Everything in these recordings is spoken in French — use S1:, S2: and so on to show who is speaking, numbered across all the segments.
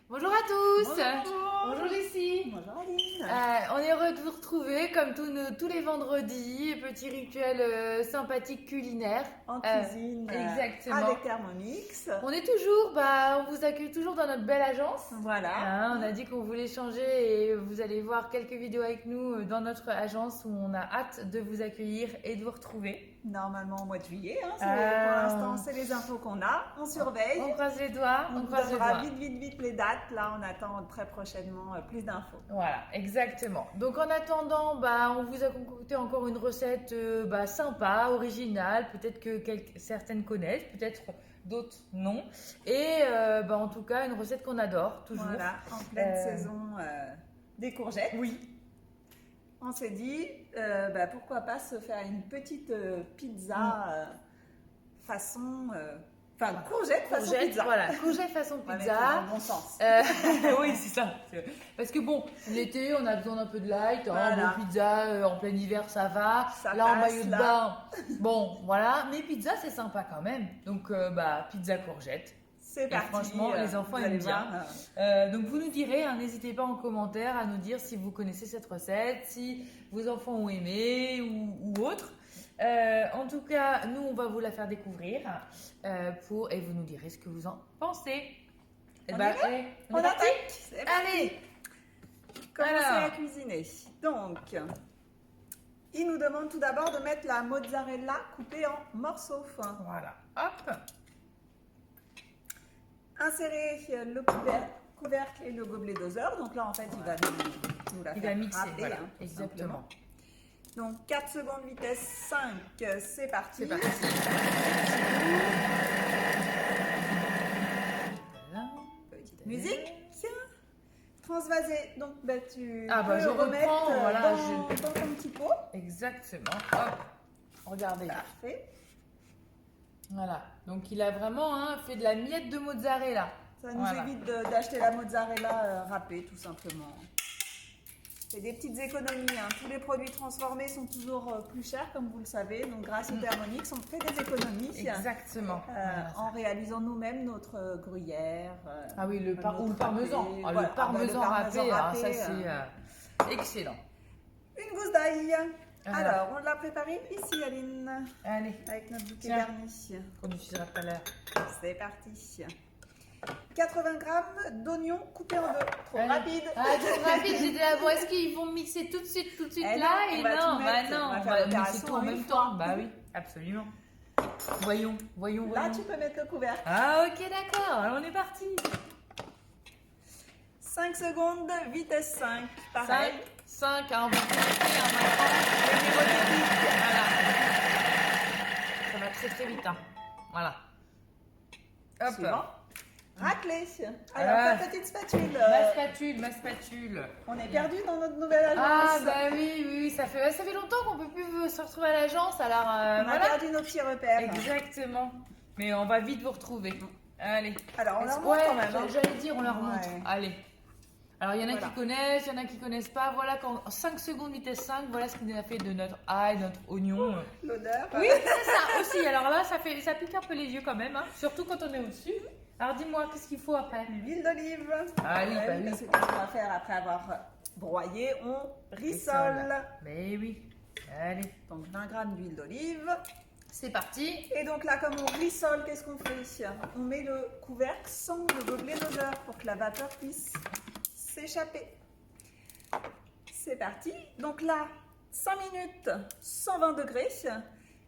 S1: Bonjour à tous.
S2: Bonjour.
S1: Bonjour Lucie.
S2: Bonjour Aline.
S1: On est heureux de vous retrouver comme tous les vendredis, petit rituel sympathique culinaire.
S2: En cuisine
S1: exactement.
S2: avec Thermomix.
S1: On est toujours, on vous accueille toujours dans notre belle agence.
S2: Voilà.
S1: On a dit qu'on voulait changer et vous allez voir quelques vidéos avec nous dans notre agence où on a hâte de vous accueillir et de vous retrouver.
S2: Normalement au mois de juillet. Pour l'instant, c'est les infos qu'on a. On surveille.
S1: On croise les doigts.
S2: On
S1: croise les
S2: donnera
S1: doigts.
S2: vite les dates. Là, on attend très prochainement plus d'infos.
S1: Voilà, exactement. Donc en attendant, on vous a concocté encore une recette sympa, originale, peut-être que certaines connaissent, peut-être d'autres non. Et en tout cas, une recette qu'on adore toujours.
S2: Voilà, en pleine saison des courgettes.
S1: Oui.
S2: On s'est dit, pourquoi pas se faire une petite pizza façon... courgette façon pizza.
S1: Voilà, courgette façon pizza.
S2: Dans le bon sens.
S1: Oui, c'est ça. Parce que l'été, on a besoin d'un peu de light.
S2: Voilà.
S1: Pizza, en plein hiver, ça va.
S2: Ça
S1: là, en
S2: passe,
S1: maillot de
S2: là.
S1: bain, voilà. Mais pizza, c'est sympa quand même. Donc, pizza courgette.
S2: C'est parti.
S1: Franchement, les enfants aiment bien. Donc, vous nous direz, n'hésitez pas en commentaire à nous dire si vous connaissez cette recette, si vos enfants ont aimé ou autre. En tout cas, nous, on va vous la faire découvrir et vous nous direz ce que vous en pensez.
S2: On attaque. C'est parti.
S1: Allez.
S2: Commencez à cuisiner. Donc, il nous demande tout d'abord de mettre la mozzarella coupée en morceaux fins.
S1: Voilà. Hop.
S2: Insérez le couvercle et le gobelet doseur. Donc là, en fait, il va nous la faire
S1: mixer.
S2: râper,
S1: Voilà. Exactement.
S2: Donc 4 secondes vitesse 5, c'est parti.
S1: C'est parti.
S2: Petite musique. Transvaser. Donc tu
S1: je
S2: remettre
S1: reprends,
S2: dans ton petit pot.
S1: Exactement. Hop. Regardez.
S2: Parfait.
S1: Voilà. Donc il a vraiment fait de la miette de mozzarella.
S2: Ça nous évite d'acheter la mozzarella râpée, tout simplement. C'est des petites économies. Tous les produits transformés sont toujours plus chers, comme vous le savez. Donc, grâce au Thermomix, on fait des économies.
S1: Exactement.
S2: En réalisant nous-mêmes notre gruyère.
S1: Le parmesan. Le parmesan râpé, ça c'est excellent.
S2: Une gousse d'ail. Alors, on l'a préparé ici, Aline.
S1: Allez.
S2: Avec notre bouquet garni.
S1: Qu'on utilisera tout à l'heure.
S2: C'est parti. 80 g d'oignons coupés en deux. Trop rapide.
S1: Trop rapide. J'étais là, est-ce qu'ils vont mixer tout de suite là? Et non, on va mixer tout en même temps. Oui, absolument. Voyons.
S2: Là, tu peux mettre le couvercle.
S1: Ok, d'accord. Alors, on est parti.
S2: 5 secondes, vitesse 5. Pareil.
S1: 5, on va faire ça va très vite. Voilà. Hop.
S2: Suivant. Raclée. Alors, ta petite spatule.
S1: Ma spatule.
S2: On est perdu dans notre nouvelle agence.
S1: Oui, ça fait longtemps qu'on peut plus se retrouver à l'agence. Alors,
S2: on a perdu nos petits repères.
S1: Exactement. Mais on va vite vous retrouver. Allez.
S2: Alors, on leur montre quand même.
S1: J'allais dire, on leur montre. Allez. Alors, il y en a qui connaissent, il y en a qui connaissent pas. Voilà, en 5 secondes, vitesse 5, voilà ce qu'on a fait de notre ail, notre oignon.
S2: L'odeur.
S1: Oui, c'est ça aussi. Alors là, ça pique un peu les yeux quand même, surtout quand on est au-dessus. Alors, dis-moi, qu'est-ce qu'il faut après?
S2: L'huile d'olive.
S1: Oui.
S2: C'est ce qu'on va faire après avoir broyé. On rissole.
S1: Mais oui. Allez.
S2: Donc, 20 g d'huile d'olive.
S1: C'est parti.
S2: Et donc là, comme on rissole, qu'est-ce qu'on fait? On met le couvercle sans le gobelet d'odeur pour que la vapeur puisse s'échapper. C'est parti. Donc là, 5 minutes, 120 degrés,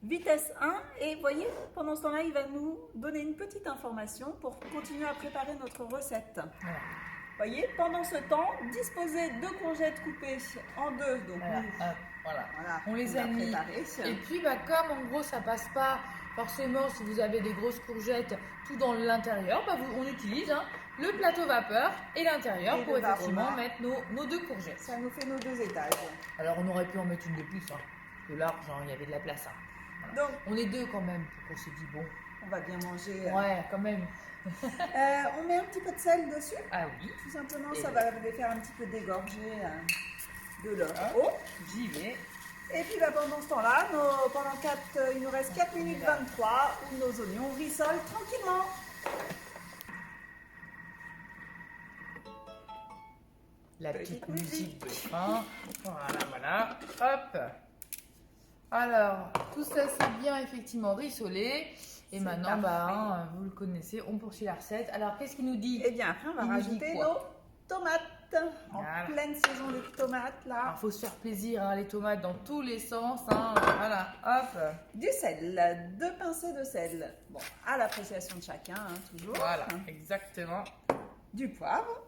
S2: vitesse 1. Et voyez, pendant ce temps-là, il va nous donner une petite information pour continuer à préparer notre recette.
S1: Voilà.
S2: Voyez, pendant ce temps, disposez 2 courgettes coupées en 2. Donc
S1: voilà. On les a mis. Et puis, comme en gros, ça passe pas forcément si vous avez des grosses courgettes tout dans l'intérieur, on utilise le plateau vapeur et l'intérieur pour effectivement mettre nos 2 courgettes.
S2: Ça nous fait nos 2 étages.
S1: Alors, on aurait pu en mettre une de plus. De large, il y avait de la place. Voilà. Donc, on est 2 quand même. On s'est dit, bon.
S2: On va bien manger.
S1: Ouais, quand même.
S2: On met un petit peu de sel dessus.
S1: Ah oui.
S2: Tout simplement, ça va les faire un petit peu dégorger de leur eau.
S1: J'y vais.
S2: Et puis pendant ce temps-là, il nous reste 4 minutes 23 où nos oignons rissolent tranquillement.
S1: la petite musique de fin. Voilà, hop. Alors, tout ça c'est bien effectivement rissolé. Et maintenant, vous le connaissez, on poursuit la recette. Alors, qu'est-ce qu'il nous dit?
S2: Eh bien, après, on va rajouter nos tomates. En pleine saison de tomates, là.
S1: Alors, faut se faire plaisir, hein, les tomates dans tous les sens. Hein, voilà, hop.
S2: Du sel, 2 pincées de sel. Bon, à l'appréciation de chacun, hein, toujours.
S1: Voilà, exactement.
S2: Du poivre.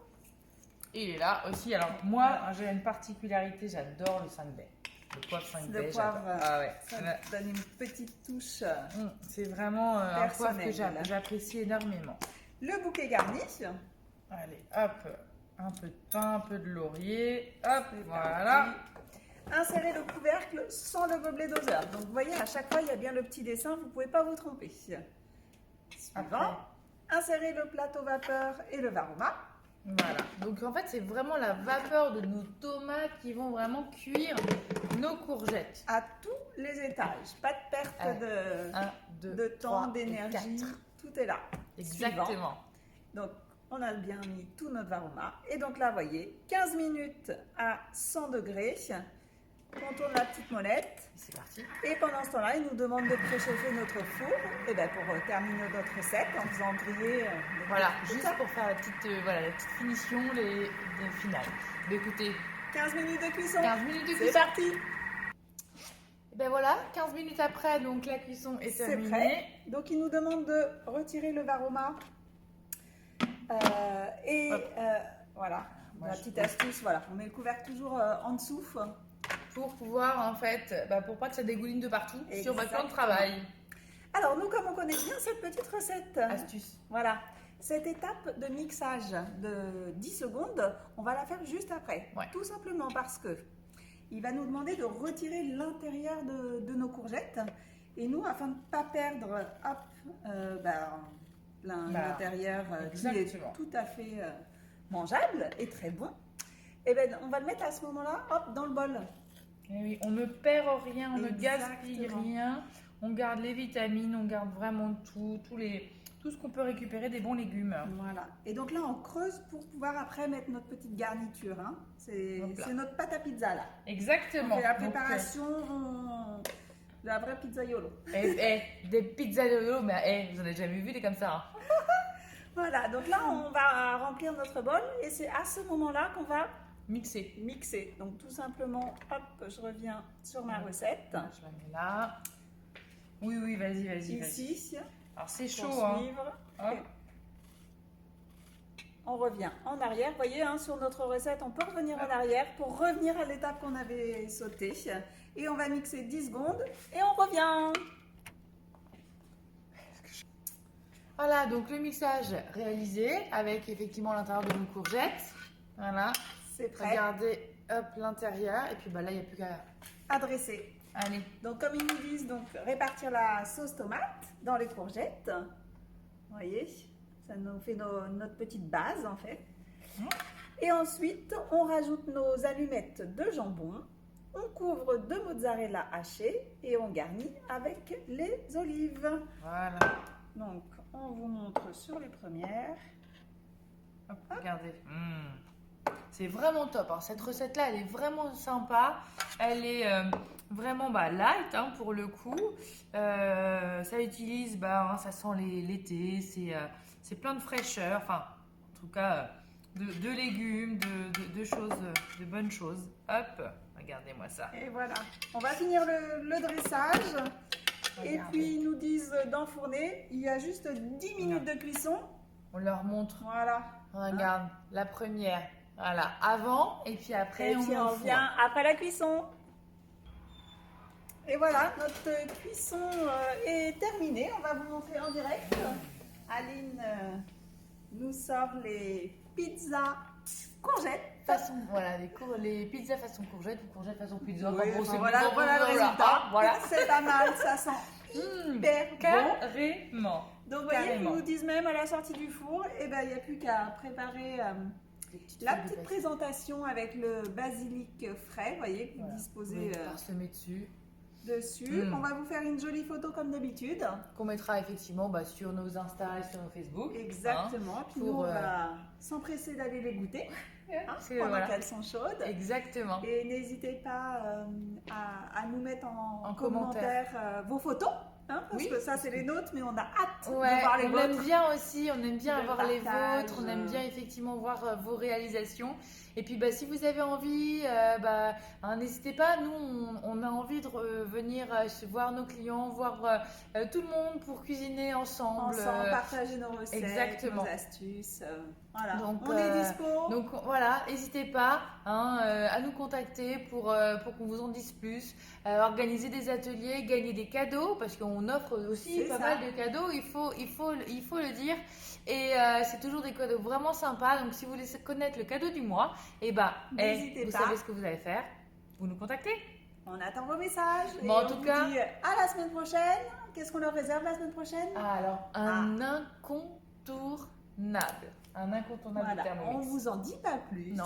S1: Et il est là aussi. Alors, moi, j'ai une particularité, j'adore le 5 baies. Le poivre 5 baies.
S2: Le poivre,
S1: ça
S2: donne une petite touche.
S1: C'est vraiment un poivre que j'apprécie énormément.
S2: Le bouquet garni.
S1: Allez, hop. Un peu de pain, un peu de laurier. Hop, voilà.
S2: Insérez le couvercle sans le gobelet doseur. Donc, vous voyez, à chaque fois, il y a bien le petit dessin. Vous ne pouvez pas vous tromper. Suivant. Insérez le plateau vapeur et le varoma.
S1: Voilà. Donc, en fait, c'est vraiment la vapeur de nos tomates qui vont vraiment cuire nos courgettes.
S2: À tous les étages. Pas de perte de temps, d'énergie. Tout est là.
S1: Exactement.
S2: Suivant. Donc, on a bien mis tout notre varoma. Et donc là, vous voyez, 15 minutes à 100 degrés. On tourne la petite molette.
S1: C'est parti.
S2: Et pendant ce temps-là, il nous demande de préchauffer notre four. Et bien pour terminer notre recette, en faisant griller.
S1: Voilà, juste pour faire la petite finition, les finales. Mais écoutez,
S2: 15 minutes de cuisson.
S1: 15 minutes de cuisson.
S2: C'est parti.
S1: Et ben voilà, 15 minutes après, donc la cuisson est terminée.
S2: C'est prêt. Donc il nous demande de retirer le varoma. Voilà, la petite astuce, voilà, on met le couvercle toujours en dessous.
S1: Pour pouvoir, en fait, pour pas que ça dégouline de partout sur votre plan de travail.
S2: Alors, nous, comme on connaît bien cette petite recette,
S1: astuce.
S2: Voilà, cette étape de mixage de 10 secondes, on va la faire juste après.
S1: Ouais.
S2: Tout simplement parce que il va nous demander de retirer l'intérieur de nos courgettes. Et nous, afin de ne pas perdre, l'intérieur qui est tout à fait mangeable et très bon, et ben on va le mettre à ce moment-là, hop, dans le bol.
S1: Et oui, on ne perd rien, on ne gaspille rien, on garde les vitamines, on garde vraiment tout ce qu'on peut récupérer des bons légumes.
S2: Voilà. Et donc là, on creuse pour pouvoir après mettre notre petite garniture. Hein. C'est notre pâte à pizza là.
S1: Exactement.
S2: On fait la préparation. De la vraie pizzaiolo.
S1: Des pizzaiolo, mais vous en avez jamais vu des comme ça. Hein.
S2: Voilà, donc là on va remplir notre bol et c'est à ce moment-là qu'on va
S1: mixer.
S2: Donc tout simplement, hop, je reviens sur ma recette.
S1: Je la mets là. Oui, vas-y.
S2: Ici.
S1: Alors c'est chaud, hein.
S2: On revient en arrière. Vous voyez, hein, sur notre recette, on peut revenir en arrière pour revenir à l'étape qu'on avait sautée. Et on va mixer 10 secondes et on revient.
S1: Voilà, donc le mixage réalisé avec effectivement l'intérieur de nos courgettes. Voilà.
S2: C'est prêt.
S1: Regardez, hop, l'intérieur. Et puis là, il n'y a plus qu'à
S2: adresser.
S1: Allez.
S2: Donc, comme ils nous disent, donc, répartir la sauce tomate dans les courgettes. Vous voyez, ça nous fait notre petite base en fait. Et ensuite, on rajoute nos allumettes de jambon. On couvre de mozzarella haché et on garnit avec les olives.
S1: Voilà.
S2: Donc, on vous montre sur les premières.
S1: Hop, regardez. C'est vraiment top. Hein. Cette recette-là, elle est vraiment sympa. Elle est vraiment light hein, pour le coup. Ça utilise, ça sent l'été. C'est plein de fraîcheur. Enfin, en tout cas, de légumes, de choses, de bonnes choses. Hop, regardez-moi ça.
S2: Et voilà. On va finir le dressage. Et puis, ils nous disent d'enfourner. Il y a juste 10 minutes de cuisson.
S1: On leur montre.
S2: Voilà.
S1: Regarde, la première. Voilà, avant et puis après,
S2: on vient après la cuisson. Et voilà, notre cuisson est terminée. On va vous montrer en direct. Aline nous sort les pizzas courgettes.
S1: Les pizzas façon courgette ou courgette façon pizza.
S2: Oui, voilà le résultat.
S1: Voilà.
S2: C'est pas mal, ça sent hyper bon.
S1: Carrément.
S2: Donc, vous voyez, ils nous disent même à la sortie du four, il n'y a plus qu'à préparer la petite présentation avec le basilic frais, vous voyez, puis disposer
S1: parsemé dessus.
S2: dessus. On va vous faire une jolie photo comme d'habitude.
S1: Qu'on mettra effectivement sur nos Insta et sur nos Facebook.
S2: Exactement. Puis nous, on va s'empresser d'aller les goûter pendant qu'elles sont chaudes.
S1: Exactement.
S2: Et n'hésitez pas à nous mettre en commentaire vos photos. Parce que ça, c'est les nôtres, mais on a hâte de voir les vôtres.
S1: On aime bien aussi, on aime bien avoir les vôtres, on aime bien effectivement voir vos réalisations. Et puis, si vous avez envie, n'hésitez pas. Nous, on a envie de venir voir nos clients, voir tout le monde pour cuisiner ensemble.
S2: Partager nos recettes, nos astuces. Voilà,
S1: donc,
S2: on est dispo.
S1: Donc voilà, n'hésitez pas à nous contacter pour qu'on vous en dise plus. Organiser des ateliers, gagner des cadeaux, parce qu'on offre aussi pas mal de cadeaux, il faut le dire. Et c'est toujours des cadeaux vraiment sympas. Donc si vous voulez connaître le cadeau du mois, vous savez ce que vous allez faire. Vous nous contactez.
S2: On attend vos messages.
S1: En tout cas,
S2: vous dit à la semaine prochaine. Qu'est-ce qu'on leur réserve la semaine prochaine?
S1: Alors, un incontournable. Un incontournable Thermomix.
S2: On vous en dit pas plus.
S1: Non.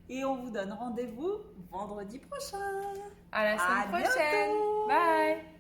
S2: Et on vous donne rendez-vous vendredi prochain.
S1: À la semaine prochaine. Bye.